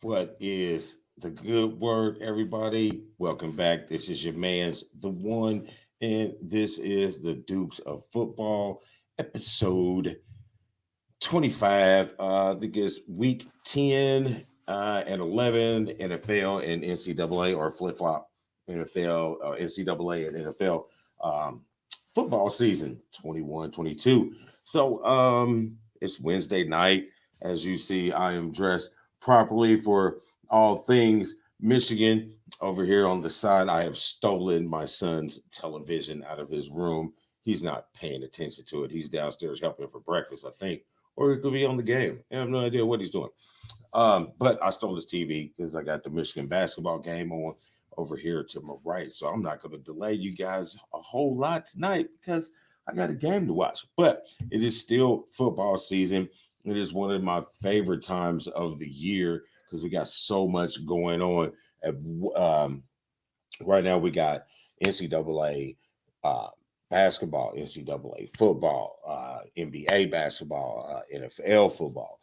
What is the good word, everybody? Welcome back. This is your man's the one, and this is the Dukes of Football, episode 25. I think it's week 10 and 11, NFL and NCAA, or flip flop NFL, NCAA and NFL football season 21-22. So it's Wednesday night. As you see, I am dressed properly for all things Michigan. Over here on the side, I have stolen my son's television out of his room. He's not paying attention to it. He's downstairs helping for breakfast, I think, or he could be on the game. I have no idea what he's doing. But I stole his TV because I got the Michigan basketball game on over here to my right. So I'm not going to delay you guys a whole lot tonight because I got a game to watch. But it is still football season. It is one of my favorite times of the year because we got so much going on. Um, right now, we got NCAA basketball, NCAA football, NBA basketball, NFL football.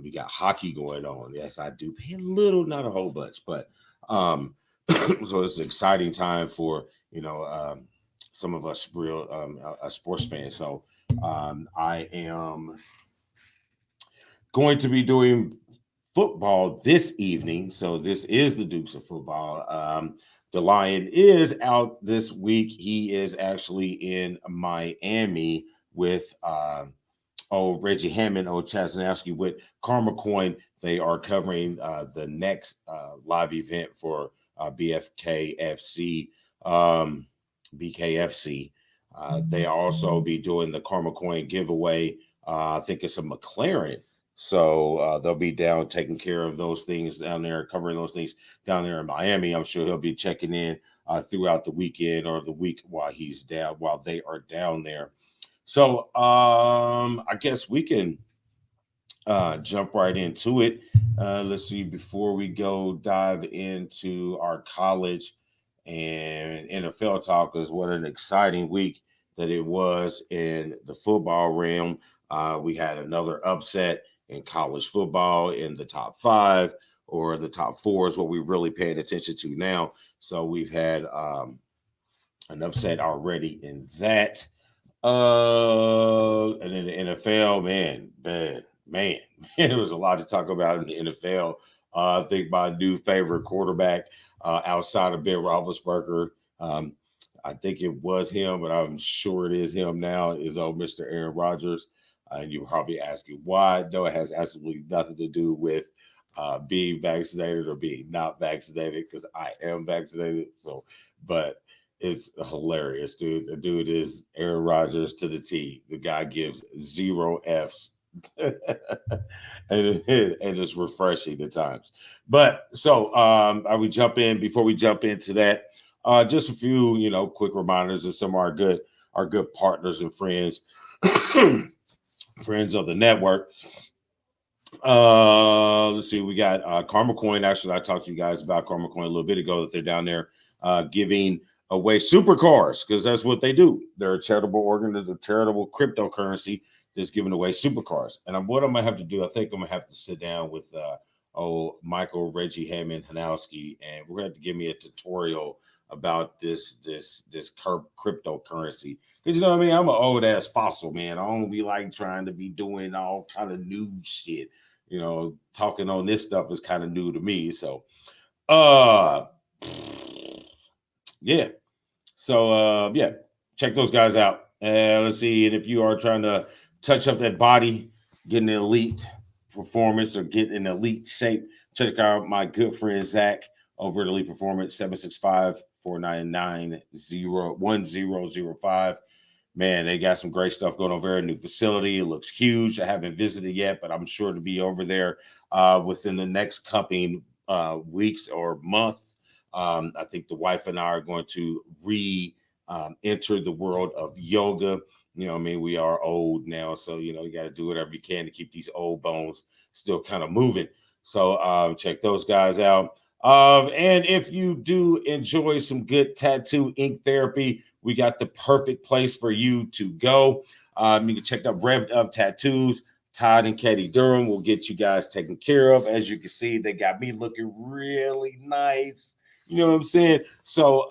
We got hockey going on. Yes, I do pay a little, not a whole bunch, but so it's an exciting time for some of us real sports fans. So I am going to be doing football this evening. So this is the Dukes of Football. The Lion is out this week. He is actually in Miami with Reggie Hammond, Chasnowski with Carma Coin. They are covering the next live event for BFKFC, BKFC. They also be doing the Carma Coin giveaway. I think it's a McLaren. So they'll be down taking care of those things down there, covering those things down there in Miami. I'm sure he'll be checking in throughout the weekend or the week while they are down there. So I guess we can jump right into it. Let's see, before we go dive into our college and NFL talk, because what an exciting week that it was in the football realm. We had another upset in college football in the top five, or the top four is what we're really paying attention to now. So we've had an upset already in that. And in the NFL, man, there was a lot to talk about in the NFL. I think my new favorite quarterback outside of Ben Roethlisberger, I think it was him, but I'm sure it is him now, is old Mr. Aaron Rodgers. And you're probably asking why. No, it has absolutely nothing to do with being vaccinated or being not vaccinated, because I am vaccinated. So, but it's hilarious, dude. The dude is Aaron Rodgers to the T. The guy gives zero F's. and it's refreshing at times. But so I we jump in before we jump into that. Just a few, quick reminders of some of our good partners and friends, friends of the network. Let's see, we got Carma Coin. Actually, I talked to you guys about Carma Coin a little bit ago, that they're down there giving away supercars, because that's what they do. They're a charitable organization, a charitable cryptocurrency that's giving away supercars. And what I'm gonna have to do, I think I'm gonna have to sit down with Michael Reggie Hammond Hanowski, and we're gonna have to give me a tutorial about this cryptocurrency, because you know what I mean. I'm an old ass fossil, man. I don't be like trying to be doing all kind of new shit. Talking on this stuff is kind of new to me. So, uh, yeah. So, yeah, check those guys out. Let's see. And if you are trying to touch up that body, get an elite performance, or get in elite shape, check out my good friend Zach over at Elite Performance, 765-499-1005. Man, they got some great stuff going on. Very new facility. It looks huge. I haven't visited yet, but I'm sure to be over there within the next coming weeks or months. I think the wife and I are going to enter the world of yoga. We are old now, so you got to do whatever you can to keep these old bones still kind of moving. So check those guys out. And if you do enjoy some good tattoo ink therapy, we got the perfect place for you to go. You can check out Revved Up Tattoos. Todd and Kati Durham will get you guys taken care of. As you can see, they got me looking really nice. You know what I'm saying? So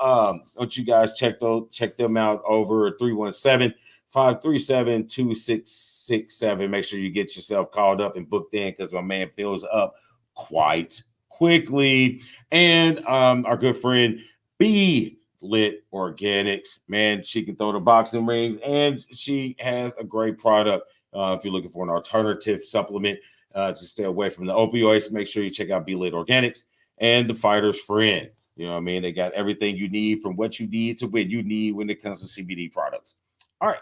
don't you guys check them out over 317-537-2667. Make sure you get yourself called up and booked in because my man fills up quite quickly. And our good friend BeeLit Organics, man, she can throw the boxing rings and she has a great product. If you're looking for an alternative supplement to stay away from the opioids, make sure you check out BeeLit Organics and the Fighter's Friend. You know what I mean? They got everything you need from what you need to what you need when it comes to CBD products. All right,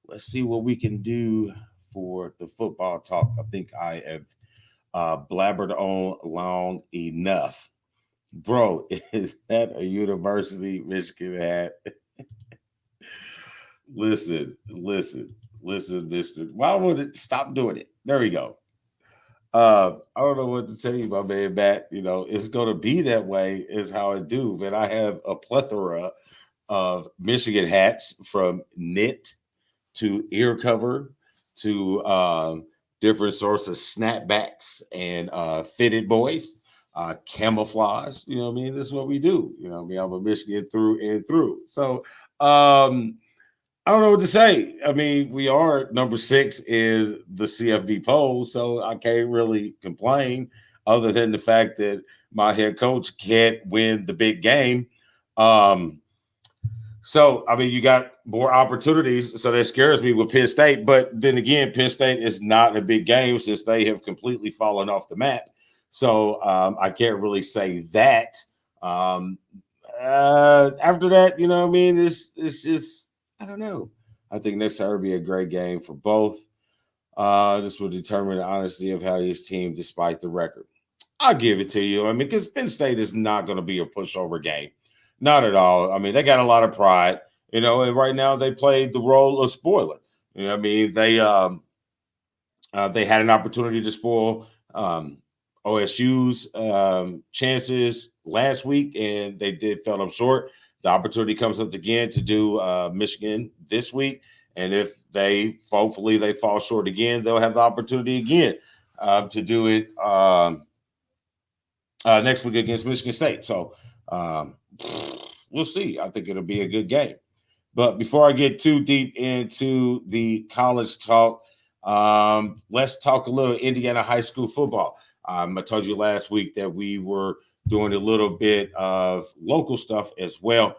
let's see what we can do for the football talk. I think I have blabbered on long enough. Bro, is that a University Michigan hat? Listen, mister. Why would it stop doing it? There we go. I don't know what to tell you, my man, Matt. You know, it's going to be that way, is how I do. But I have a plethora of Michigan hats from knit to ear cover to different sorts of snapbacks and fitted boys, camouflage. You know what I mean? This is what we do. You know what I mean? I'm a Michigan through and through. So, I don't know what to say. I mean, we are number 6 in the CFB poll, so I can't really complain other than the fact that my head coach can't win the big game. So, I mean, you got more opportunities, so that scares me with Penn State. But then again, Penn State is not a big game since they have completely fallen off the map. So I can't really say that. After that, you know what I mean? It's just, I don't know. I think next time will be a great game for both. This will determine the honesty of how his team, despite the record. I'll give it to you. I mean, because Penn State is not going to be a pushover game. Not at all. I mean, they got a lot of pride, you know, and right now they played the role of spoiler. You know what I mean? They had an opportunity to spoil OSU's chances last week, and they fell up short. The opportunity comes up again to do Michigan this week, and if hopefully they fall short again, they'll have the opportunity again to do it next week against Michigan State. So we'll see. I think it'll be a good game. But before I get too deep into the college talk, let's talk a little Indiana high school football. I told you last week that we were doing a little bit of local stuff as well.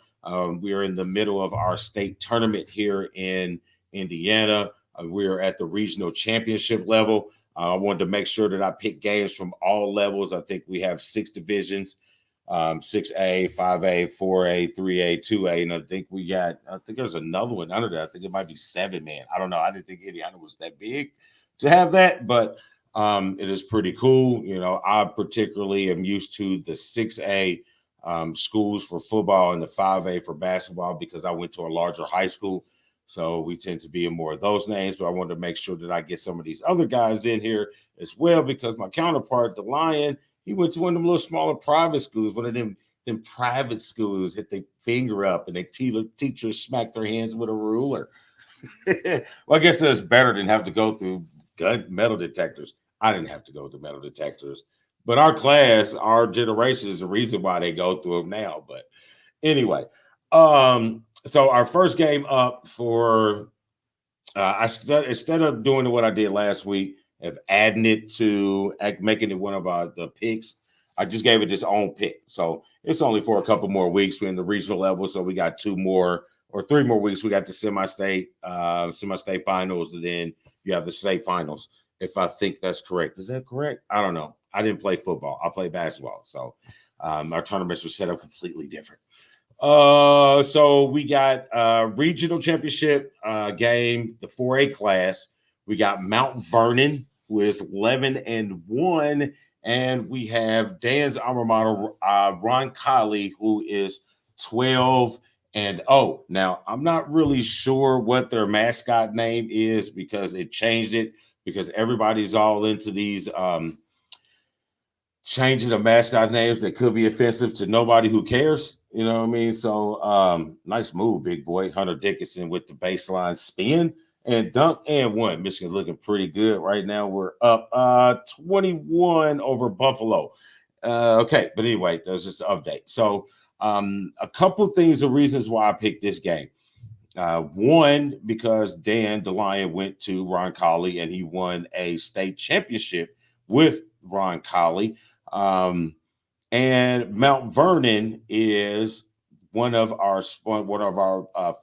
We are in the middle of our state tournament here in Indiana. We're at the regional championship level. I wanted to make sure that I pick games from all levels. I think we have 6 divisions, 6A, 5A, 4A, 3A, 2A. And I think there's another one under that. I think it might be 7, man. I don't know. I didn't think Indiana was that big to have that, but it is pretty cool. You know, I particularly am used to the 6A schools for football and the 5A for basketball because I went to a larger high school. So we tend to be in more of those names, but I wanted to make sure that I get some of these other guys in here as well because my counterpart, the Lion, he went to one of them little smaller private schools, one of them private schools, hit their finger up and they teachers smack their hands with a ruler. Well, I guess that's better than have to go through metal detectors. I didn't have to go through metal detectors, but our class, our generation is the reason why they go through them now. But anyway, so our first game up for instead of doing what I did last week of adding it to making it one of the picks, I just gave it its own pick. So it's only for a couple more weeks. We're in the regional level, so we got 2 more or 3 more weeks. We got the semi-state finals, and then you have the state finals. If I think that's correct, is that correct? I don't know. I didn't play football. I played basketball, so our tournaments were set up completely different. So we got regional championship game, the 4A class. We got Mount Vernon, who is 11-1, and we have Dan's alma mater, Ron Colley, who is 12-0. Now I'm not really sure what their mascot name is because it changed it because everybody's all into these changing the mascot names that could be offensive to nobody who cares. You know what I mean? So nice move, big boy. Hunter Dickinson with the baseline spin. and dunked and won. Michigan looking pretty good right now. We're up 21 over Buffalo. Okay, but anyway, that was just an update. So a couple things, the reasons why I picked this game. One, because Dan DeLion went to Roncalli and he won a state championship with Roncalli. And Mount Vernon is one of our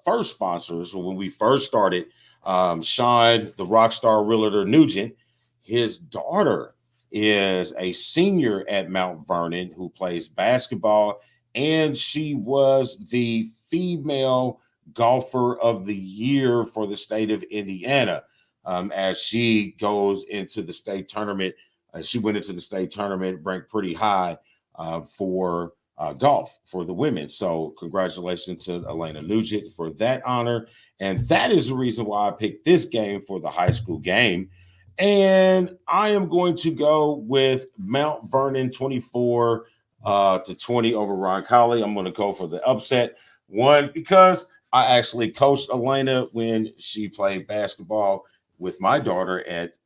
first sponsors. When we first started, Sean, the rock star realtor Nugent, his daughter is a senior at Mount Vernon who plays basketball, and she was the female golfer of the year for the state of Indiana. As she goes into the state tournament, she went into the state tournament ranked pretty high for golf for the women. So congratulations to Elena Nugent for that honor. And that is the reason why I picked this game for the high school game. And I am going to go with Mount Vernon 24 to 20 over Roncalli. I'm going to go for the upset. One, because I actually coached Elena when she played basketball with my daughter at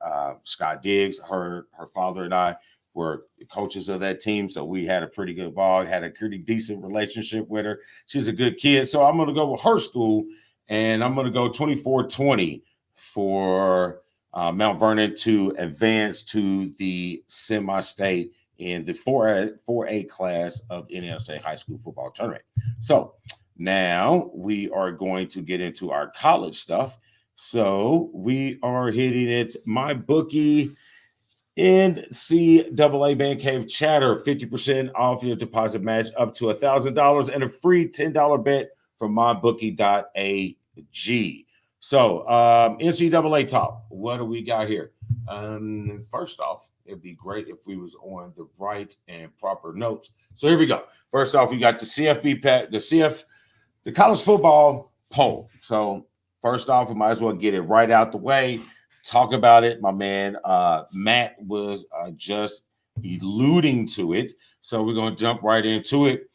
Scott Diggs. Her father and I were coaches of that team, so we had a pretty good ball, had a pretty decent relationship with her. She's a good kid, so I'm going to go with her school, and I'm going to go 24-20 for Mount Vernon to advance to the semi-state in the 4A class of NCAA high school football tournament. So now we are going to get into our college stuff. So we are hitting it. MyBookie NCAA Man Cave Chatter, 50% off your deposit match up to $1,000 and a free $10 bet from mybookie.ag. So NCAA talk. What do we got here? First off, it'd be great if we was on the right and proper notes. So here we go. First off, we got the the college football poll. So first off, we might as well get it right out the way. Talk about it. My man Matt was just alluding to it. So we're going to jump right into it.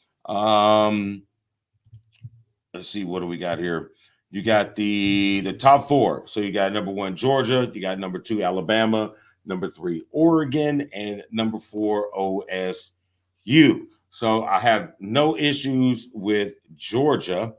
Let's see, what do we got here? You got the top four. So you got number 1, Georgia. You got number 2, Alabama. Number 3, Oregon. And number 4, OSU. So I have no issues with Georgia.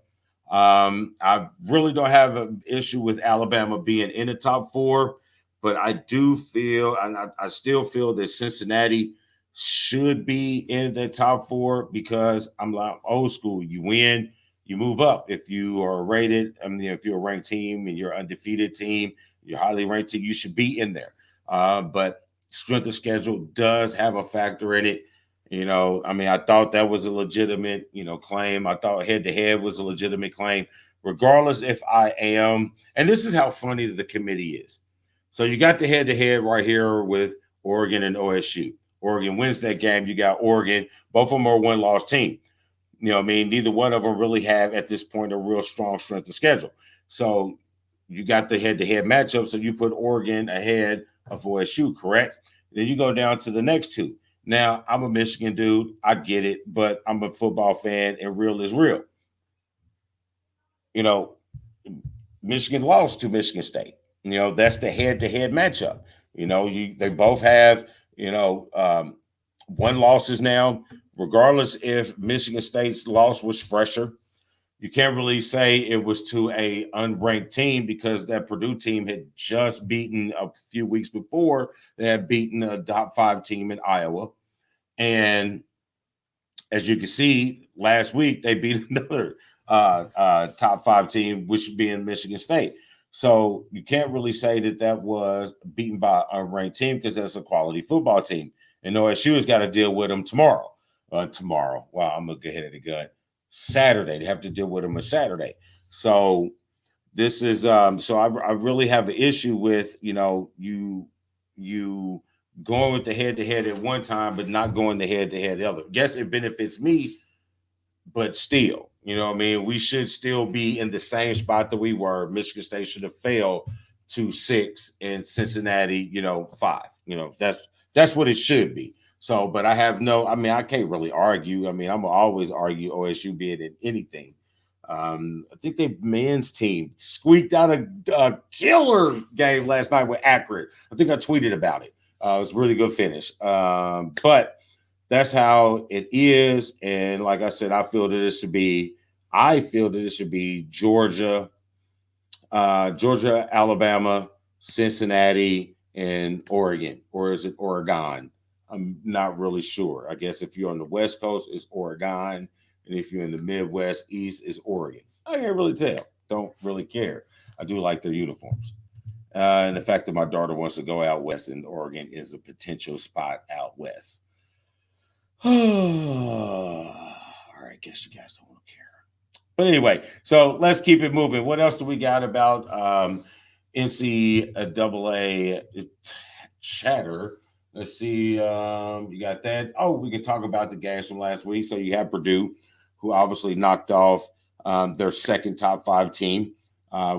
I really don't have an issue with Alabama being in the top 4, but I do feel, and I still feel that Cincinnati should be in the top 4 because I'm like old school. You win, you move up. If you are rated, I mean, if you're a ranked team and you're an undefeated team, you're highly ranked team, you should be in there. But strength of schedule does have a factor in it. I mean, I thought that was a legitimate, claim. I thought head-to-head was a legitimate claim, regardless if I am. And this is how funny the committee is. So you got the head-to-head right here with Oregon and OSU. Oregon wins that game. You got Oregon. Both of them are one-loss team. I mean, neither one of them really have at this point a real strong strength of schedule. So you got the head-to-head matchup. So you put Oregon ahead of OSU, correct? Then you go down to the next two. Now, I'm a Michigan dude. I get it, but I'm a football fan, and real is real. Michigan lost to Michigan State. That's the head-to-head matchup. They both have, one losses now. Regardless if Michigan State's loss was fresher, you can't really say it was to a unranked team because that Purdue team had just beaten a few weeks before. They had beaten a top 5 team in Iowa. And as you can see, last week they beat another top 5 team, which being Michigan State. So you can't really say that was beaten by an unranked team because that's a quality football team. And OSU has got to deal with them tomorrow. Wow, I'm going to get ahead of the gun. Saturday. They have to deal with them on Saturday. So this is so I really have an issue with, you going with the head-to-head at one time, but not going the head-to-head the other. Yes, it benefits me, but still, what I mean? We should still be in the same spot that we were. Michigan State should have failed to 6 and Cincinnati, 5. That's what it should be. So, but I have I can't really argue. I mean, I'm going to always argue OSU being in anything. I think the men's team squeaked out a killer game last night with Akron. I think I tweeted about it. It was a really good finish. But that's how it is. And like I said, I feel that it should be Georgia, Georgia, Alabama, Cincinnati, and Oregon. Or is it Oregon? I'm not really sure. I guess if you're on the West Coast, it's Oregon. And if you're in the Midwest, East, is Oregon. I can't really tell. Don't really care. I do like their uniforms. And the fact that my daughter wants to go out west in Oregon is a potential spot out west. All right, guess you guys don't care. But anyway, so let's keep it moving. What else do we got about NCAA chatter? Let's see. You got that. Oh, we can talk about the games from last week. So you have Purdue, who obviously knocked off their second top 5 team,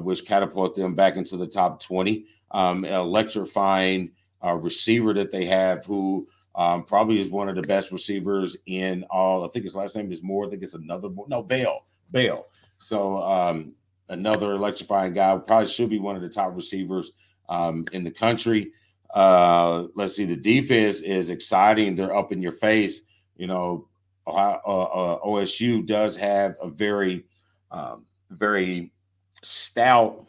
which catapulted them back into the top 20. Electrifying receiver that they have, who probably is one of the best receivers in all. I think his last name is Moore. I think it's another. No, Bale. So another electrifying guy. Probably should be one of the top receivers in the country. Let's see. The defense is exciting. They're up in your face. You know, OSU does have a very, very stout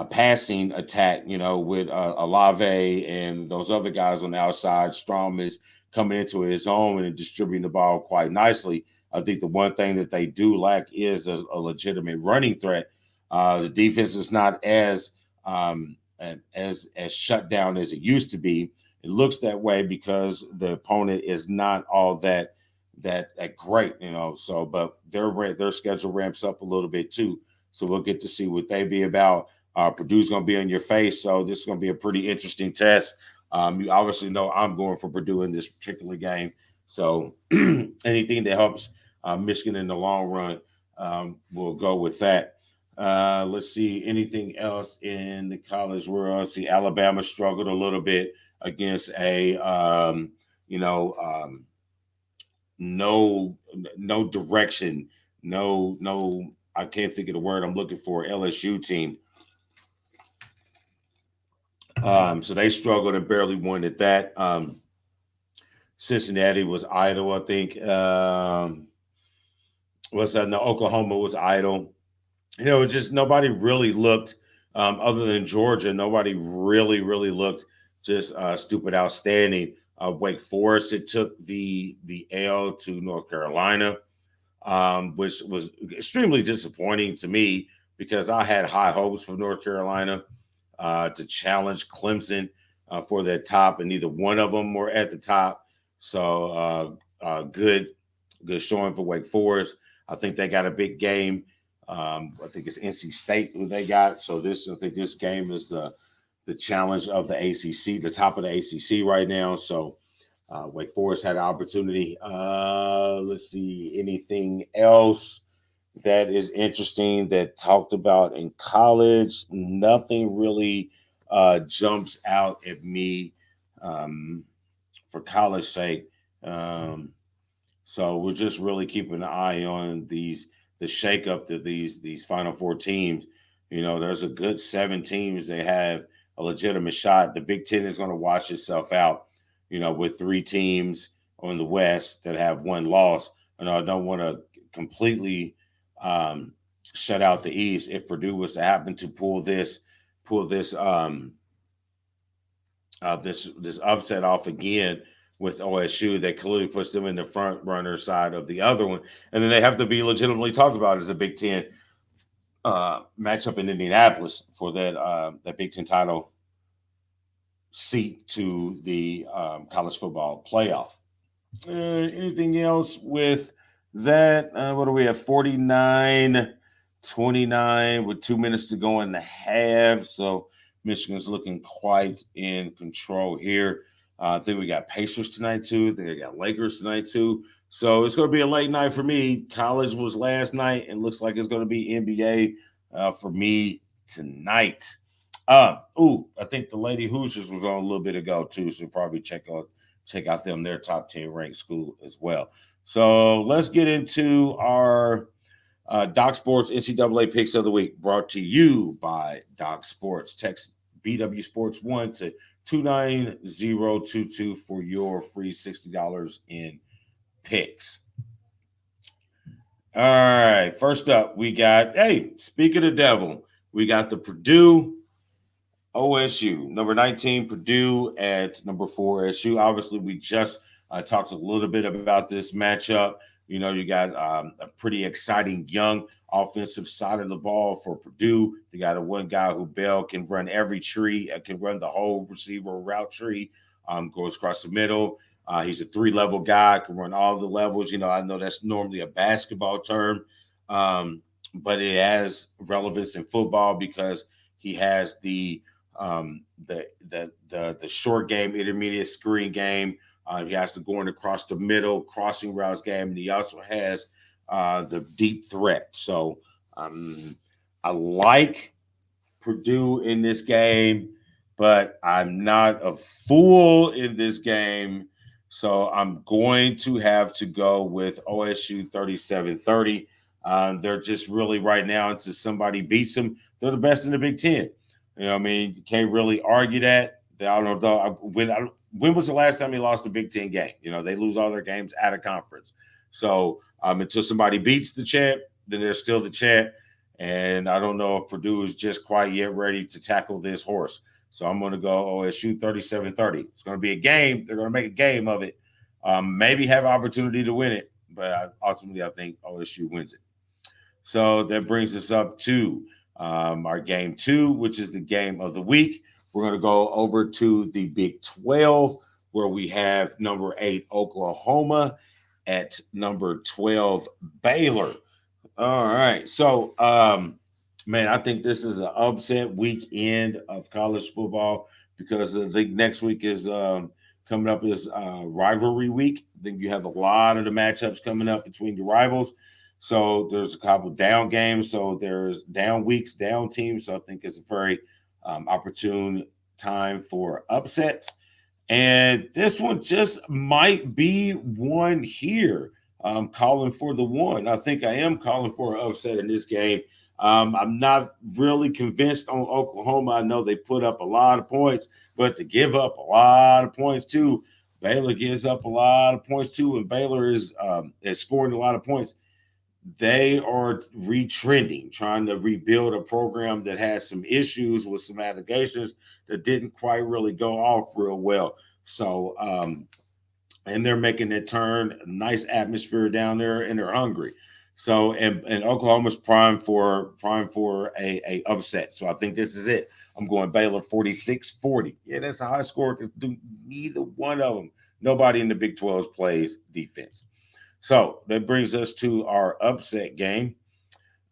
passing attack. You know, with Olave and those other guys on the outside. Strom is coming into his own and distributing the ball quite nicely. I think the one thing that they do lack is a legitimate running threat. The defense is not as shut down as it used to be. It looks that way because the opponent is not all that great, you know. So, but their schedule ramps up a little bit too. So we'll get to see what they be about. Purdue's going to be on your face, so this is going to be a pretty interesting test. You obviously know I'm going for Purdue in this particular game. So anything that helps Michigan in the long run, we'll go with that. Let's see anything else in the college world. See, Alabama struggled a little bit against a no direction, no. I can't think of the word I'm looking for. LSU team. So they struggled and barely won at that. Cincinnati was idle, I think. What's that? No, Oklahoma was idle. You know, it's just nobody really looked, other than Georgia, nobody really looked just stupid outstanding. Wake Forest, it took the L to North Carolina, which was extremely disappointing to me because I had high hopes for North Carolina to challenge Clemson for that top, and neither one of them were at the top. So good showing for Wake Forest. I think they got a big game. I think it's NC State who they got. So I think this game is the challenge of the ACC, the top of the ACC right now. So Wake Forest had an opportunity. Let's see anything else that is interesting that talked about in college. Nothing really jumps out at me for college sake. So we're just really keeping an eye on the shakeup that these Final Four teams. You know, there's a good 7 teams that have a legitimate shot. The Big Ten is going to wash itself out, you know, with 3 teams on the West that have 1 loss. And I don't want to completely shut out the East. If Purdue was to happen to pull this upset off again with OSU, that clearly puts them in the front runner side of the other one, and then they have to be legitimately talked about as a Big Ten matchup in Indianapolis for that Big Ten title seat to the college football playoff. Anything else with that? What do we have? 49-29 with 2 minutes to go in the half. So Michigan's looking quite in control here. I think we got Pacers tonight too. They got Lakers tonight too. So it's going to be a late night for me. College was last night, and looks like it's going to be NBA for me tonight. I think the Lady Hoosiers was on a little bit ago too, so probably check out them, their top 10 ranked school as well. So let's get into our Doc Sports NCAA Picks of the Week brought to you by Doc Sports. Text BW Sports 1 to 29022 for your free $60 in picks. All right. First up, we got, speak of the devil, we got the Purdue OSU, number 19, Purdue at number 4, SU. Obviously, we just talked a little bit about this matchup. You know, you got a pretty exciting young offensive side of the ball for Purdue. You got a one guy who Bell can run every tree, can run the whole receiver route tree, goes across the middle. He's a 3-level guy, can run all the levels. You know, I know that's normally a basketball term, but it has relevance in football because he has the short game, intermediate screen game. He has to go in across the middle, crossing routes game, and he also has the deep threat. So I like Purdue in this game, but I'm not a fool in this game. So I'm going to have to go with OSU 37-30. They're just really right now, until somebody beats them, they're the best in the Big Ten. You know what I mean? You can't really argue that. I don't know. When was the last time they lost a Big Ten game? You know, they lose all their games out of conference. So until somebody beats the champ, then they're still the champ. And I don't know if Purdue is just quite yet ready to tackle this horse. So I'm going to go OSU 37-30. It's going to be a game. They're going to make a game of it. Maybe have an opportunity to win it. But ultimately, I think OSU wins it. So that brings us up to our game 2, which is the game of the week. We're going to go over to the Big 12, where we have number 8 Oklahoma at number 12 Baylor. All right. So, man, I think this is an upset weekend of college football because I think next week is coming up is rivalry week. I think you have a lot of the matchups coming up between the rivals. So there's a couple down games. So there's down weeks, down teams. So I think it's a very opportune time for upsets. And this one just might be one here. I'm calling for the one. I think I am calling for an upset in this game. I'm not really convinced on Oklahoma. I know they put up a lot of points, but to give up a lot of points too, Baylor gives up a lot of points too, and Baylor is scoring a lot of points. They are retrending, trying to rebuild a program that has some issues with some allegations that didn't quite really go off real well. So, and they're making it turn, nice atmosphere down there, and they're hungry. So, and Oklahoma's prime for a upset. So I think this is it. I'm going Baylor 46-40. Yeah, that's a high score because neither one of them, nobody in the Big 12 plays defense. So that brings us to our upset game.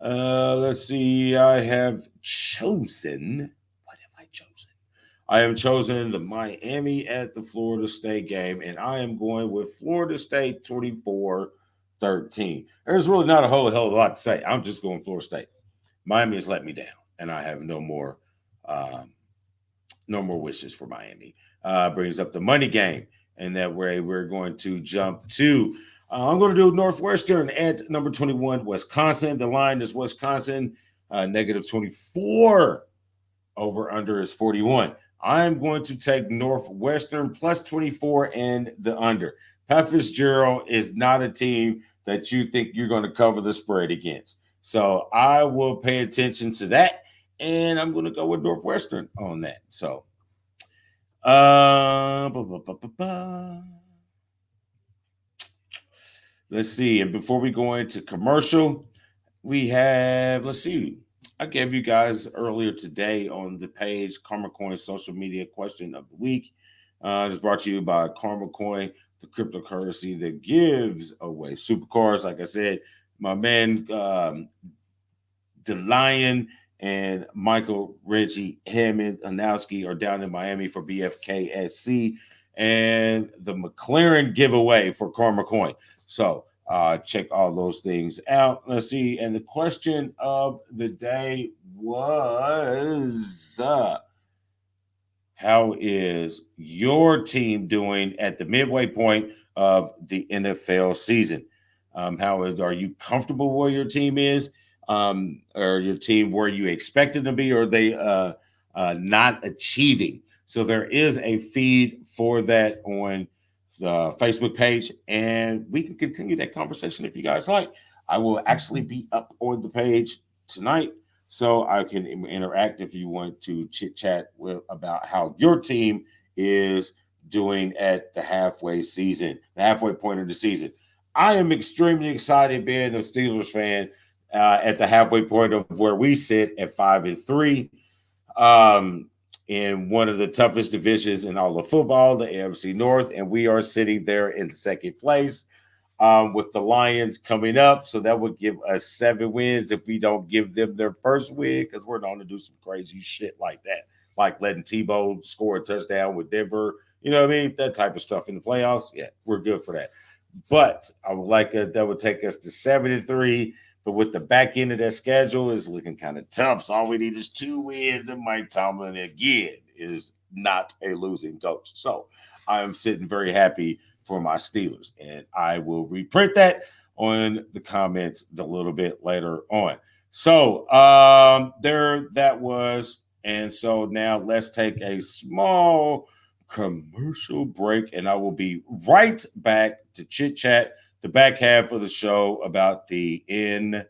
Let's see. I have chosen. What have I chosen? I am chosen the Miami at the Florida State game, and I am going with Florida State 24-13. There's really not a whole hell of a lot to say. I'm just going Florida State. Miami has let me down, and I have no more wishes for Miami. Brings up the money game, and that way we're going to jump to. I'm going to do Northwestern at number 21, Wisconsin. The line is Wisconsin, negative 24. Over under is 41. I'm going to take Northwestern plus 24 and the under. Pat Fitzgerald is not a team that you think you're going to cover the spread against. So I will pay attention to that, and I'm going to go with Northwestern on that. So, let's see. And before we go into commercial, we have, let's see. I gave you guys earlier today on the page Carma Coin social media question of the week. It's brought to you by Carma Coin, the cryptocurrency that gives away supercars. Like I said, my man the Lion and Michael Reggie Hammond Anowski are down in Miami for BFKSC and the McLaren giveaway for Carma Coin. So check all those things out. Let's see. And the question of the day was how is your team doing at the midway point of the NFL season? Are you comfortable where your team is? Or your team where you expected to be, or are they not achieving? So there is a feed for that on the Facebook page, and we can continue that conversation if you guys like. I will actually be up on the page tonight, so I can interact if you want to chit chat with about how your team is doing at the halfway point of the season. I am extremely excited being a Steelers fan at the halfway point of where we sit at 5-3, um, in one of the toughest divisions in all of football, the AFC North, and we are sitting there in second place, with the Lions coming up. So that would give us 7 wins if we don't give them their first win, because we're going to do some crazy shit like that, like letting Tebow score a touchdown with Denver. You know what I mean? That type of stuff in the playoffs. Yeah, we're good for that. But I would like us, that would take us to 7-3. But with the back end of that schedule is looking kind of tough. So all we need is 2 wins, and Mike Tomlin again is not a losing coach. So I am sitting very happy for my Steelers, and I will reprint that on the comments a little bit later on. So there that was, and so now let's take a small commercial break, and I will be right back to chit chat the back half of the show about the NFL.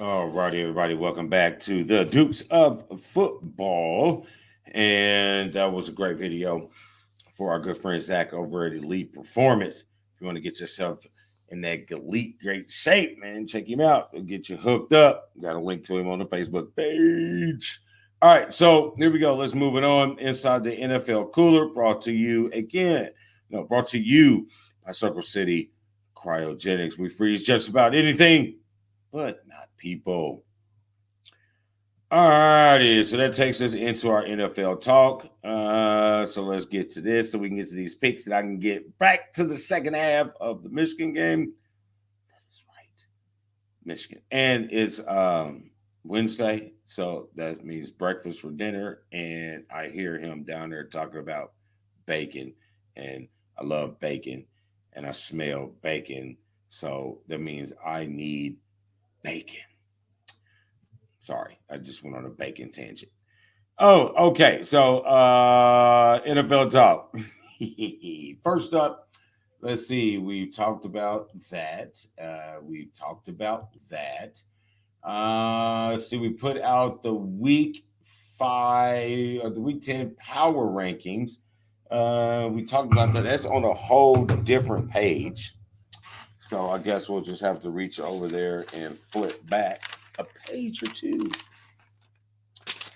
All righty, everybody, welcome back to the Dukes of Football. And that was a great video for our good friend Zach over at Elite Performance. If you want to get yourself in that elite great shape, man, check him out. It'll get you hooked up. Got a link to him on the Facebook page. All right, so here we go. Let's move it on. Inside the NFL Cooler, brought to you by Circle City Cryogenics. We freeze just about anything, but not people. All righty, so that takes us into our NFL talk. So let's get to this so we can get to these picks and I can get back to the second half of the Michigan game. That is right, Michigan. And it's Wednesday, so that means breakfast for dinner. And I hear him down there talking about bacon, and I love bacon, and I smell bacon. So that means I need bacon. Sorry, I just went on a bacon tangent. Oh, okay. So NFL talk. First up, let's see. We talked about that. Let's see. We put out the week 5 or the week 10 power rankings. We talked about that. That's on a whole different page. So I guess we'll just have to reach over there and flip back a page or two.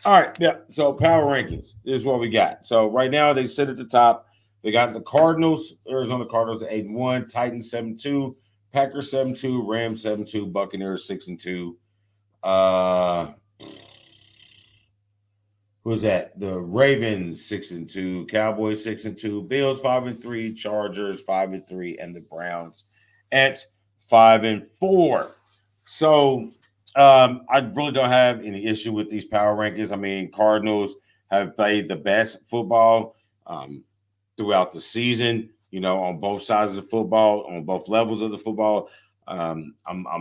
All right, yeah. So power rankings is what we got. So right now they sit at the top. They got the Cardinals, Arizona Cardinals 8-1, Titans 7-2, Packers 7-2, Rams 7-2, Buccaneers 6-2. Who's that? The Ravens 6-2, Cowboys 6-2, Bills 5-3, Chargers 5-3, and the Browns at 5-4. So I really don't have any issue with these power rankings. I mean, Cardinals have played the best football throughout the season, on both sides of the football, on both levels of the football. I'm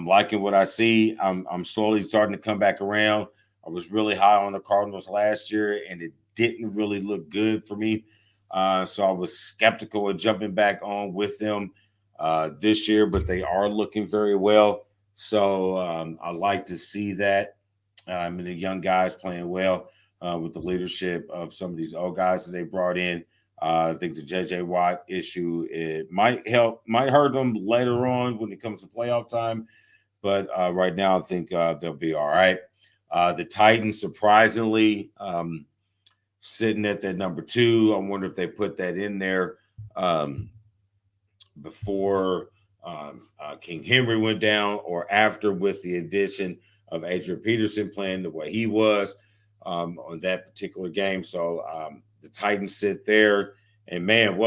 liking what I see. I'm slowly starting to come back around. I was really high on the Cardinals last year, and it didn't really look good for me. So I was skeptical of jumping back on with them this year, but they are looking very well. So I like to see that. And the young guys playing well with the leadership of some of these old guys that they brought in. I think the JJ Watt issue, it might hurt them later on when it comes to playoff time. But right now, I think they'll be all right. The Titans, surprisingly, sitting at that number 2. I wonder if they put that in there before King Henry went down or after, with the addition of Adrian Peterson playing the way he was on that particular game. So the Titans sit there, and man,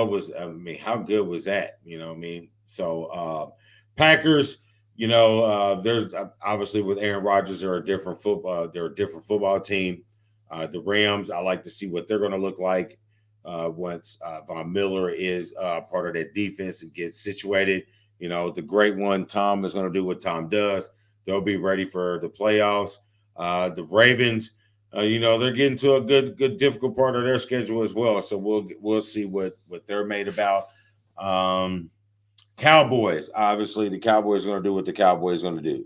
how good was that? You know what I mean? So Packers, there's obviously with Aaron Rodgers, they're a different football team. The Rams, I like to see what they're going to look like once Von Miller is part of that defense and gets situated. The great one, Tom, is going to do what Tom does. They'll be ready for the playoffs. The Ravens, they're getting to a good, difficult part of their schedule as well. So we'll see what they're made about. Cowboys, obviously, the Cowboys are going to do what the Cowboys are going to do.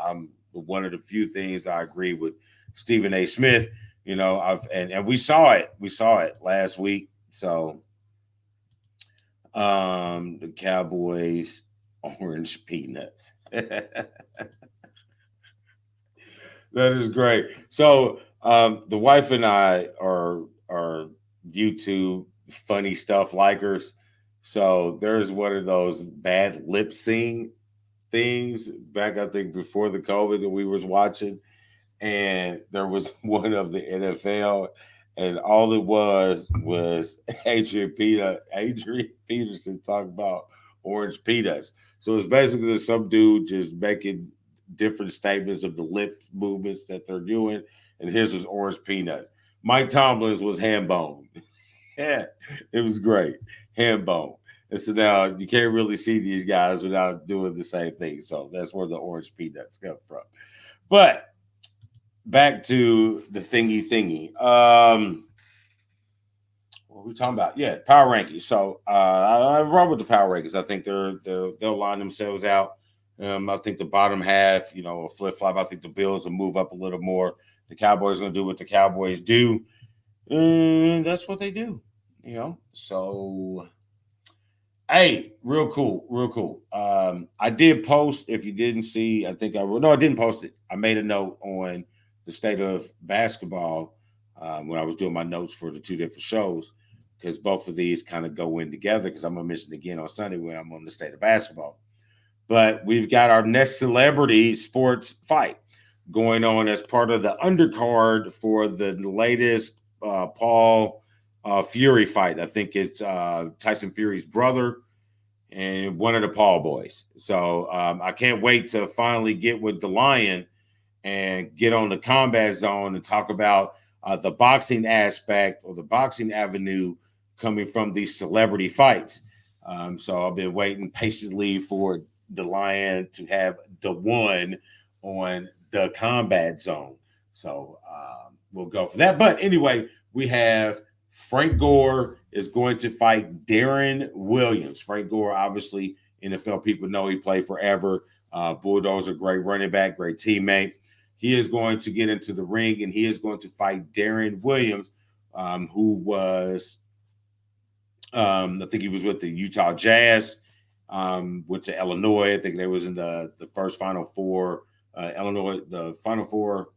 I'm one of the few things I agree with Stephen A. Smith. And we saw it. We saw it last week. So the Cowboys, orange peanuts. That is great. So the wife and I are YouTube funny stuff likers. So there's one of those bad lip sync things back, I think, before the COVID that we was watching. And there was one of the NFL, and all it was Adrian Peterson talking about orange peanuts. So it's basically some dude just making different statements of the lip movements that they're doing, and his was orange peanuts. Mike Tomlinson was ham bone. Yeah, it was great. Ham bone. And so now you can't really see these guys without doing the same thing. So that's where the orange peanuts come from. But back to the thingy. What are we talking about? Yeah, power rankings. So I run with the power rankings. I think they'll line themselves out. I think the bottom half, a flip flop. I think the Bills will move up a little more. The Cowboys are going to do what the Cowboys do. And that's what they do. So hey, real cool. I did post. If you didn't see, I didn't post it. I made a note on the state of basketball when I was doing my notes for the 2 different shows, because both of these kind of go in together, because I'm going to mention it again on Sunday when I'm on the state of basketball. But we've got our next celebrity sports fight going on as part of the undercard for the latest Paul Fury fight. I think it's Tyson Fury's brother and one of the Paul boys. So I can't wait to finally get with the Lion and get on the combat zone and talk about the boxing aspect or the boxing avenue coming from these celebrity fights. So I've been waiting patiently for the Lion to have the one on the combat zone. So we'll go for that. But anyway, we have Frank Gore is going to fight Darren Williams. Frank Gore, obviously, NFL people know he played forever. Bulldogs are great running back, great teammate. He is going to get into the ring, and he is going to fight Darren Williams, who was, I think he was with the Utah Jazz, went to Illinois. I think they was in the first Final Four. Illinois, the Final Four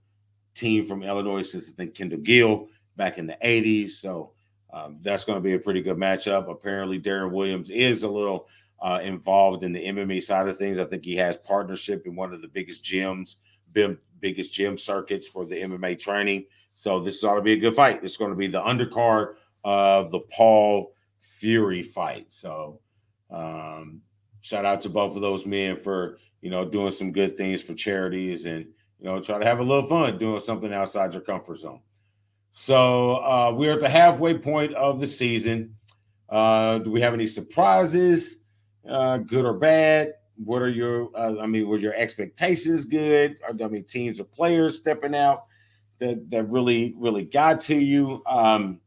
team from Illinois since, I think, Kendall Gill back in the 80s. So that's going to be a pretty good matchup. Apparently, Darren Williams is a little involved in the MMA side of things. I think he has partnership in one of the biggest gyms, biggest gym circuits for the MMA training. So this ought to be a good fight. It's going to be the undercard of the Paul Fury fight. So shout out to both of those men for, doing some good things for charities and, try to have a little fun doing something outside your comfort zone. So we're at the halfway point of the season. Do we have any surprises, good or bad? What are your, were your expectations good? Teams or players stepping out that really, really got to you? One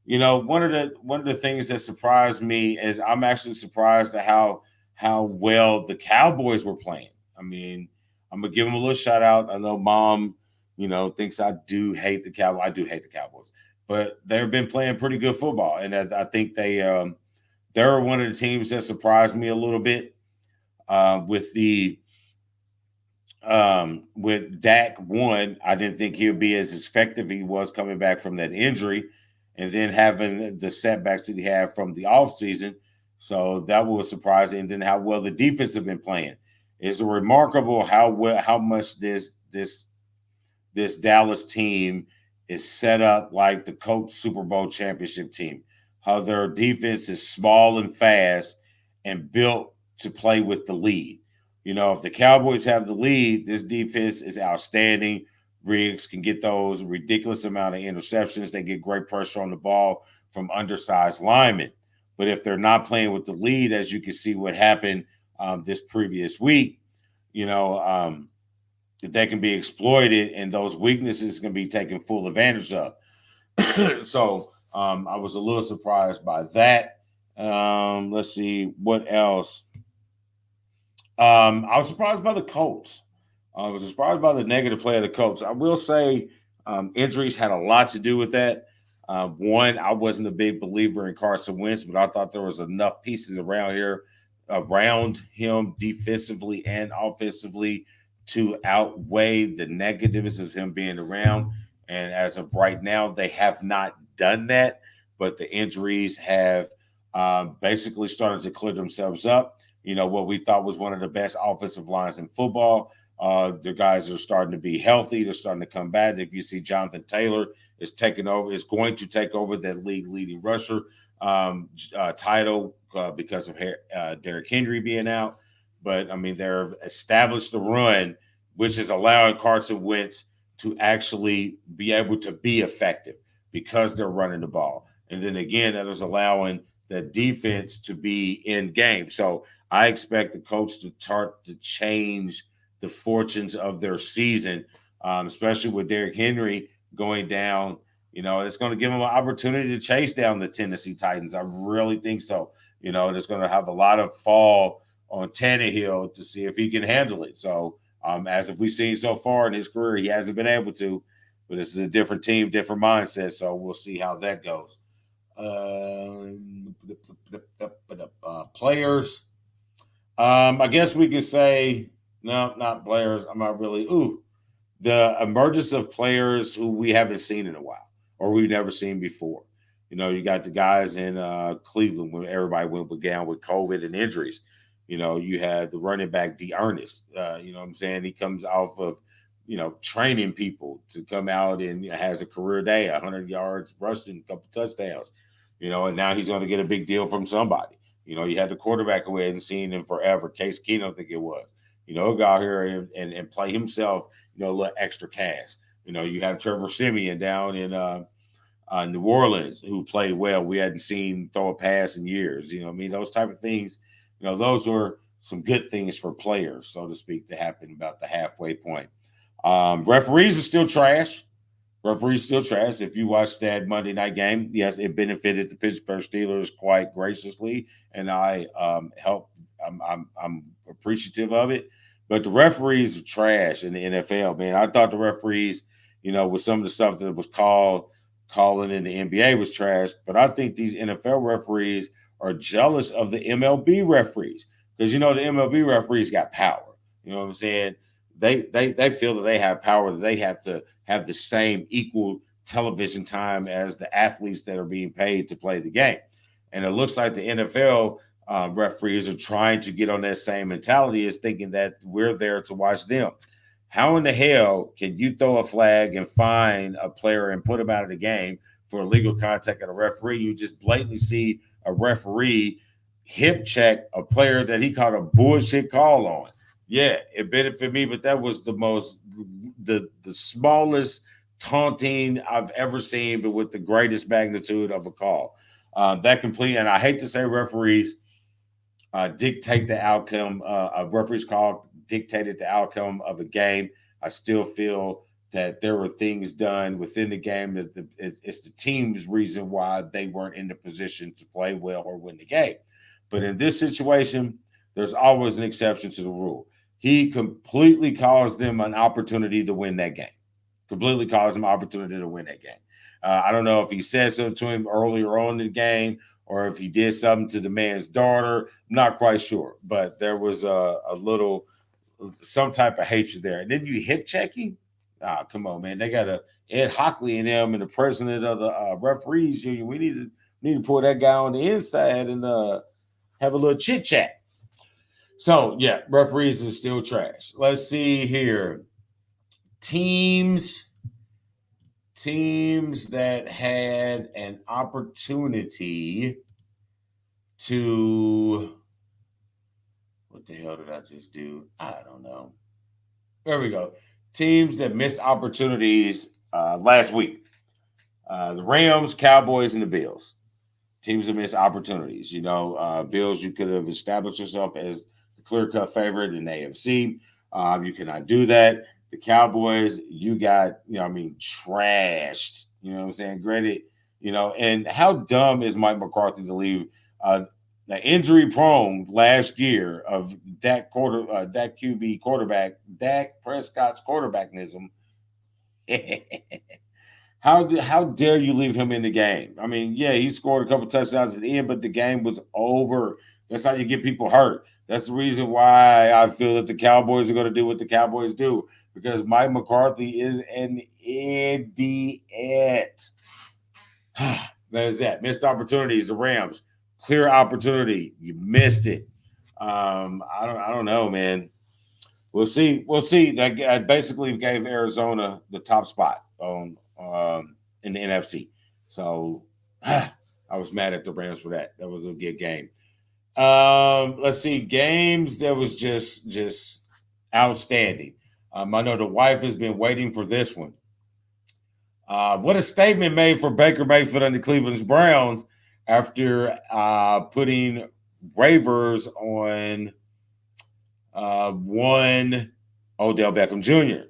of the things that surprised me is I'm actually surprised at how well the Cowboys were playing. I'm gonna give them a little shout out. I know Mom, thinks I do hate the Cowboys. I do hate the Cowboys, but they've been playing pretty good football, and I think they're one of the teams that surprised me a little bit with the with Dak. One, I didn't think he'd be as effective he was coming back from that injury, and then having the setbacks that he had from the offseason. So that was surprising. And then how well the defense have been playing. It's remarkable how much this Dallas team is set up like the Colts Super Bowl championship team. How their defense is small and fast and built to play with the lead. You know, if the Cowboys have the lead, this defense is outstanding. Riggs can get those ridiculous amount of interceptions. They get great pressure on the ball from undersized linemen. But if they're not playing with the lead, as you can see what happened this previous week, you know, that can be exploited and those weaknesses can be taken full advantage of. So I was a little surprised by that. Let's see what else. I was surprised by the Colts. I was surprised by the negative play of the Colts. I will say injuries had a lot to do with that. One, I wasn't a big believer in Carson Wentz, but I thought there was enough pieces around him defensively and offensively to outweigh the negatives of him being around. And as of right now, they have not done that, but the injuries have basically started to clear themselves up. You know, what we thought was one of the best offensive lines in football. The guys are starting to be healthy. They're starting to come back. If you see Jonathan Taylor is going to take over that league leading rusher title because of Derrick Henry being out. But I mean, they're established the run, which is allowing Carson Wentz to actually be able to be effective because they're running the ball. And then again, that is allowing the defense to be in game. So I expect the coach to start to change the fortunes of their season, especially with Derrick Henry going down. You know, it's going to give them an opportunity to chase down the Tennessee Titans. I really think so. You know, it's going to have a lot of fall on Tannehill to see if he can handle it. So, as if we've seen so far in his career, he hasn't been able to. But this is a different team, different mindset. So we'll see how that goes. Players. I guess we could say no, not players. I'm not really. The emergence of players who we haven't seen in a while or we've never seen before. You know, you got the guys in Cleveland when everybody went down with COVID and injuries. You know, you had the running back D'Ernest. You know what I'm saying? He comes off of, you know, training people to come out and has a career day, 100 yards rushing, a couple touchdowns. You know, and now he's going to get a big deal from somebody. You know, you had the quarterback who hadn't seen him forever, Case Keenum, I think it was. You know, go out here and play himself, you know, a little extra cash. You know, you have Trevor Siemian down in New Orleans who played well. We hadn't seen throw a pass in years. You know, I mean, those type of things, you know, those were some good things for players, so to speak, to happen about the halfway point. Referees are still trash. Referees still trash. If you watch that Monday night game, yes, it benefited the Pittsburgh Steelers quite graciously, and I helped. I'm appreciative of it. But the referees are trash in the NFL, man. I thought the referees, you know, with some of the stuff that was calling in the NBA was trash. But I think these NFL referees are jealous of the MLB referees because, you know, the MLB referees got power. You know what I'm saying? They feel that they have power, that they have to have the same equal television time as the athletes that are being paid to play the game. And it looks like the NFL referees are trying to get on that same mentality as thinking that we're there to watch them. How in the hell can you throw a flag and fine a player and put him out of the game for illegal contact and a referee? You just blatantly see a referee hip check a player that he caught a bullshit call on. Yeah, it benefited me, but that was the smallest taunting I've ever seen, but with the greatest magnitude of a call. That complete, and I hate to say referees dictate the outcome. A referee's call dictated the outcome of a game. I still feel that there were things done within the game that it's the team's reason why they weren't in the position to play well or win the game. But in this situation, there's always an exception to the rule. He completely caused them an opportunity to win that game. Completely caused them an opportunity to win that game. I don't know if he said something to him earlier on in the game or if he did something to the man's daughter. I'm not quite sure, but there was a little some type of hatred there. And then you hip checking. Ah, come on, man. They got Ed Hockley and them and the president of the referees union. We need to pull that guy on the inside and have a little chit chat. So yeah, referees is still trash. Let's see here. Teams that had an opportunity to, what the hell did I just do? I don't know. There we go. Teams that missed opportunities last week. The Rams, Cowboys, and the Bills. Teams that missed opportunities. Bills, you could have established yourself as the clear-cut favorite in the AFC. You cannot do that. The Cowboys, you got, trashed. You know what I'm saying? Granted, and how dumb is Mike McCarthy to leave the injury-prone last year of Dak QB quarterback, Dak Prescott's quarterbackinism. How dare you leave him in the game? I mean, yeah, he scored a couple touchdowns at the end, but the game was over. That's how you get people hurt. That's the reason why I feel that the Cowboys are going to do what the Cowboys do, because Mike McCarthy is an idiot. That is that. Missed opportunities. The Rams, clear opportunity. You missed it. I don't know, man. We'll see. That basically gave Arizona the top spot on in the NFC. So I was mad at the Rams for that. That was a good game. Let's see. Games that was just outstanding. I know the wife has been waiting for this one. What a statement made for Baker Mayfield and the Cleveland Browns after putting waivers on one Odell Beckham Jr.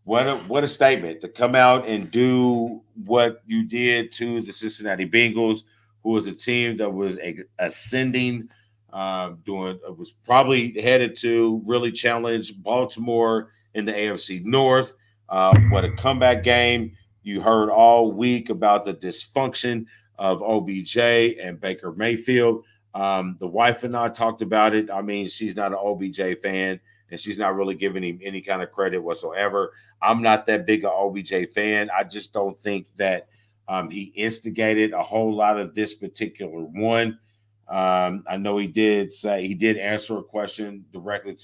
What a statement to come out and do what you did to the Cincinnati Bengals, who was a team that was ascending, was probably headed to really challenge Baltimore in the AFC North. What a comeback game. You heard all week about the dysfunction of OBJ and Baker Mayfield. The wife and I talked about it. I mean, she's not an OBJ fan, and she's not really giving him any kind of credit whatsoever. I'm not that big an OBJ fan. I just don't think that he instigated a whole lot of this particular one. I know he did answer a question directly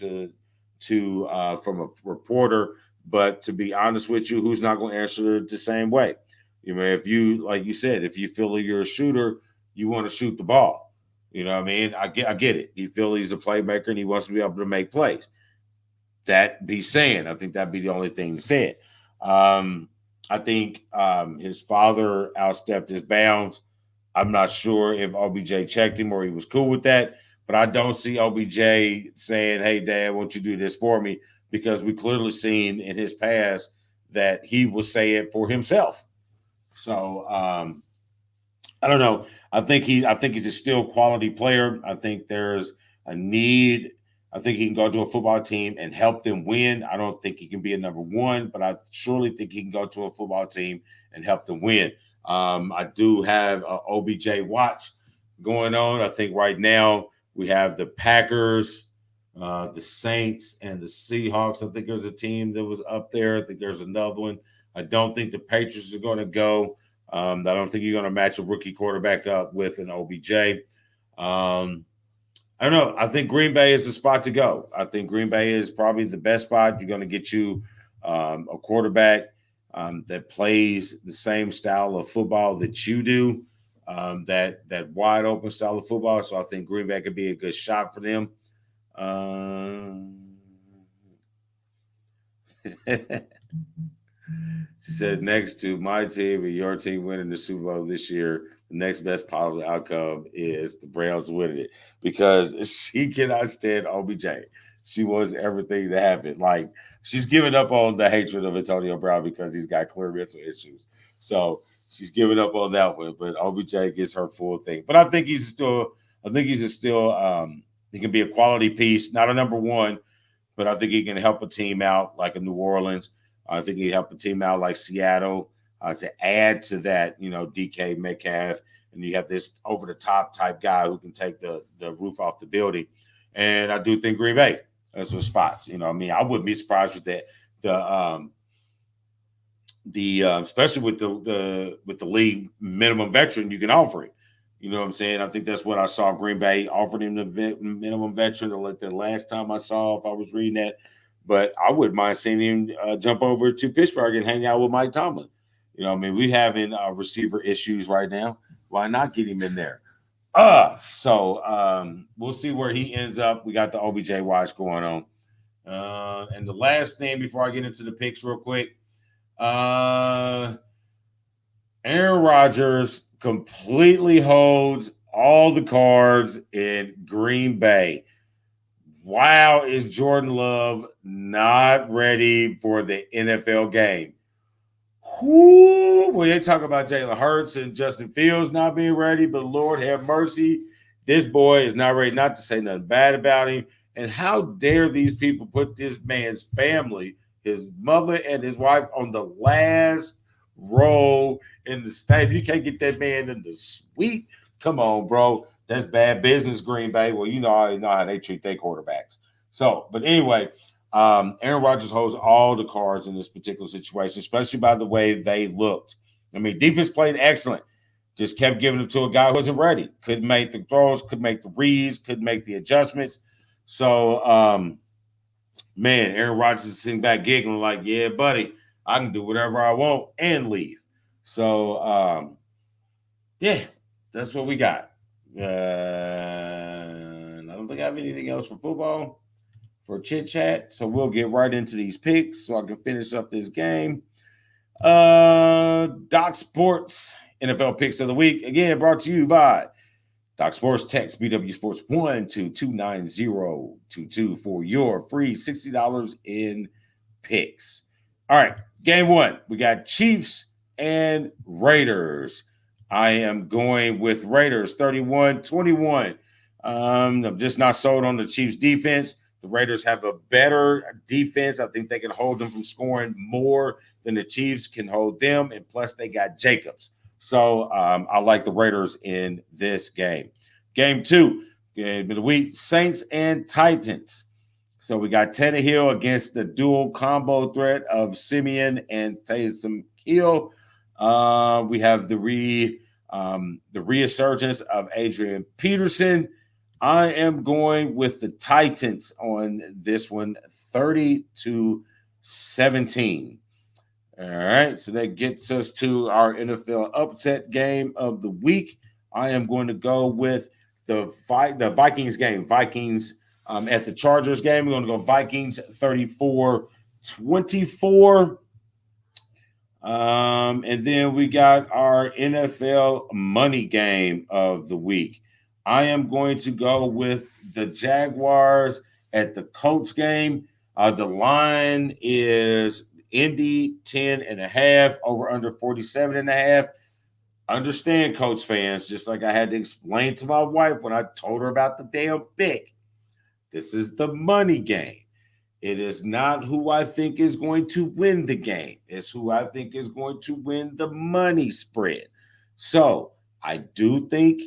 from a reporter, but to be honest with you, who's not going to answer it the same way? If you, like you said, if you feel like you're a shooter, you want to shoot the ball. You know what I mean? I get it. He feels he's a playmaker and he wants to be able to make plays. That be saying, I think that'd be the only thing said. I think his father outstepped his bounds. I'm not sure if OBJ checked him or he was cool with that, but I don't see OBJ saying, "Hey, Dad, won't you do this for me?" Because we clearly seen in his past that he will say it for himself. So I don't know. I think he's a still quality player. I think there's a need. I think he can go to a football team and help them win. I don't think he can be a number one, but I surely think he can go to a football team and help them win. I do have an OBJ watch going on. I think right now we have the Packers, the Saints, and the Seahawks. I think there's a team that was up there. I think there's another one. I don't think the Patriots are going to go. I don't think you're going to match a rookie quarterback up with an OBJ. I don't know. I think Green Bay is the spot to go. I think Green Bay is probably the best spot. You're going to get you a quarterback that plays the same style of football that you do, that wide open style of football. So I think Green Bay could be a good shot for them. She said, next to my team and your team winning the Super Bowl this year, the next best possible outcome is the Browns winning it, because she cannot stand OBJ. She wants everything to happen. Like, she's giving up on the hatred of Antonio Brown because he's got clear mental issues. So she's giving up on that one, but OBJ gets her full thing. But I think he can be a quality piece, not a number one, but I think he can help a team out like a New Orleans. I think he helped a team out like Seattle. to add to that, DK Metcalf, and you have this over-the-top type guy who can take the roof off the building. And I do think Green Bay has some spots. I wouldn't be surprised with that. Especially with the league minimum veteran, you can offer it. You know what I'm saying? I think that's what I saw. Green Bay offered him the minimum veteran the last time I saw, if I was reading that. But I wouldn't mind seeing him jump over to Pittsburgh and hang out with Mike Tomlin. We having receiver issues right now. Why not get him in there? So we'll see where he ends up. We got the OBJ watch going on. And the last thing before I get into the picks real quick, Aaron Rodgers completely holds all the cards in Green Bay. Wow, is Jordan Love not ready for the NFL game? When they talk about Jalen Hurts and Justin Fields not being ready, but Lord have mercy, this boy is not ready, not to say nothing bad about him. And how dare these people put this man's family, his mother and his wife, on the last row in the stadium? You can't get that man in the suite. Come on, bro. That's bad business, Green Bay. Well, I know how they treat their quarterbacks. So, but anyway, Aaron Rodgers holds all the cards in this particular situation, especially by the way they looked. Defense played excellent. Just kept giving it to a guy who wasn't ready. Couldn't make the throws, couldn't make the reads, couldn't make the adjustments. So, Aaron Rodgers is sitting back giggling like, yeah, buddy, I can do whatever I want and leave. So, yeah, that's what we got. I don't think I have anything else for football, for chit chat. So we'll get right into these picks so I can finish up this game. Doc Sports NFL picks of the week, again brought to you by Doc Sports. Text BW Sports 1229022 for your free $60 in picks. All right, game one, we got Chiefs and Raiders. I am going with Raiders 31-21. I'm just not sold on the Chiefs defense. The Raiders have a better defense. I think they can hold them from scoring more than the Chiefs can hold them. And plus, they got Jacobs. So I like the Raiders in this game. Game two, game of the week, Saints and Titans. So we got Tannehill against the dual combo threat of Simeon and Taysom Hill. We have the resurgence of Adrian Peterson. I am going with the Titans on this one, 30-17. All right, so that gets us to our NFL upset game of the week. I am going to go with the Vikings game. Vikings at the Chargers game. We're going to go Vikings 34-24. And then we got our NFL money game of the week. I am going to go with the Jaguars at the Colts game. The line is Indy 10.5, over under 47.5. Understand, Colts fans, just like I had to explain to my wife when I told her about the damn pick. This is the money game. It is not who I think is going to win the game. It's who I think is going to win the money spread. So I do think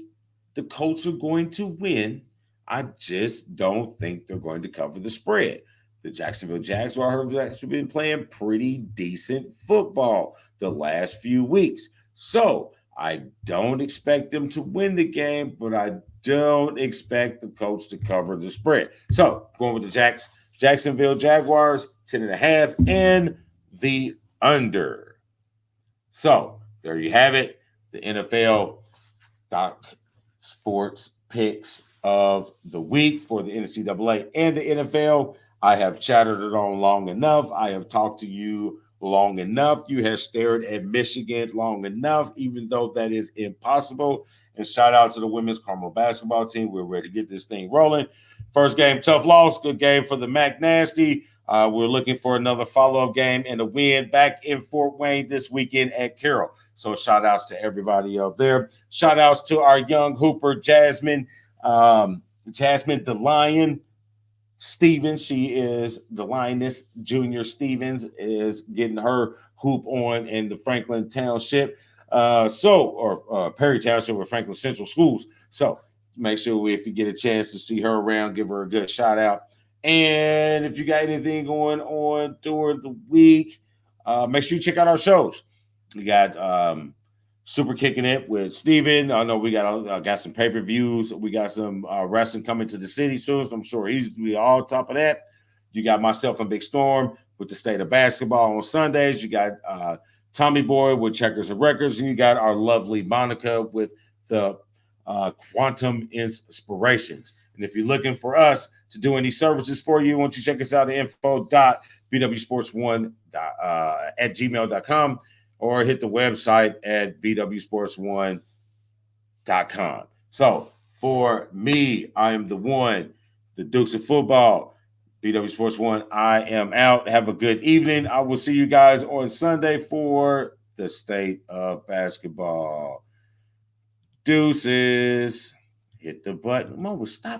the Colts are going to win. I just don't think they're going to cover the spread. The Jacksonville Jaguars have actually been playing pretty decent football the last few weeks. So I don't expect them to win the game, but I don't expect the Colts to cover the spread. So going with the Jacksonville Jaguars, 10.5, and the under. So there you have it. The NFL Doc Sports picks of the week for the NCAA and the NFL. I have chattered it on long enough. I have talked to you long enough. You have stared at Michigan long enough, even though that is impossible. And shout out to the women's Carma basketball team. We're ready to get this thing rolling. First game, tough loss. Good game for the Mac Nasty. We're looking for another follow-up game and a win back in Fort Wayne this weekend at Carroll. So shout outs to everybody up there. Shout outs to our young hooper, Jasmine the Lion Stevens. She is the Lioness. Junior Stevens is getting her hoop on in the Franklin Township, Perry Township with Franklin Central Schools. So make sure if you get a chance to see her around, give her a good shout out. And if you got anything going on during the week, make sure you check out our shows. We got Super Kicking It with Steven. I know we got some pay-per-views. We got some wrestling coming to the city soon, so I'm sure he's be all top of that. You got myself and Big Storm with the State of Basketball on Sundays. You got Tommy Boy with Checkers and Records, and you got our lovely Monica with the Quantum Inspirations. And if you're looking for us to do any services for you, why don't you check us out at info.bwsports1 at gmail.com or hit the website at bwsports1.com. So for me, I am the one, the Dukes of Football, BW Sports 1. I am out. Have a good evening. I will see you guys on Sunday for the State of Basketball. Deuces. Hit the button. Come on, stop.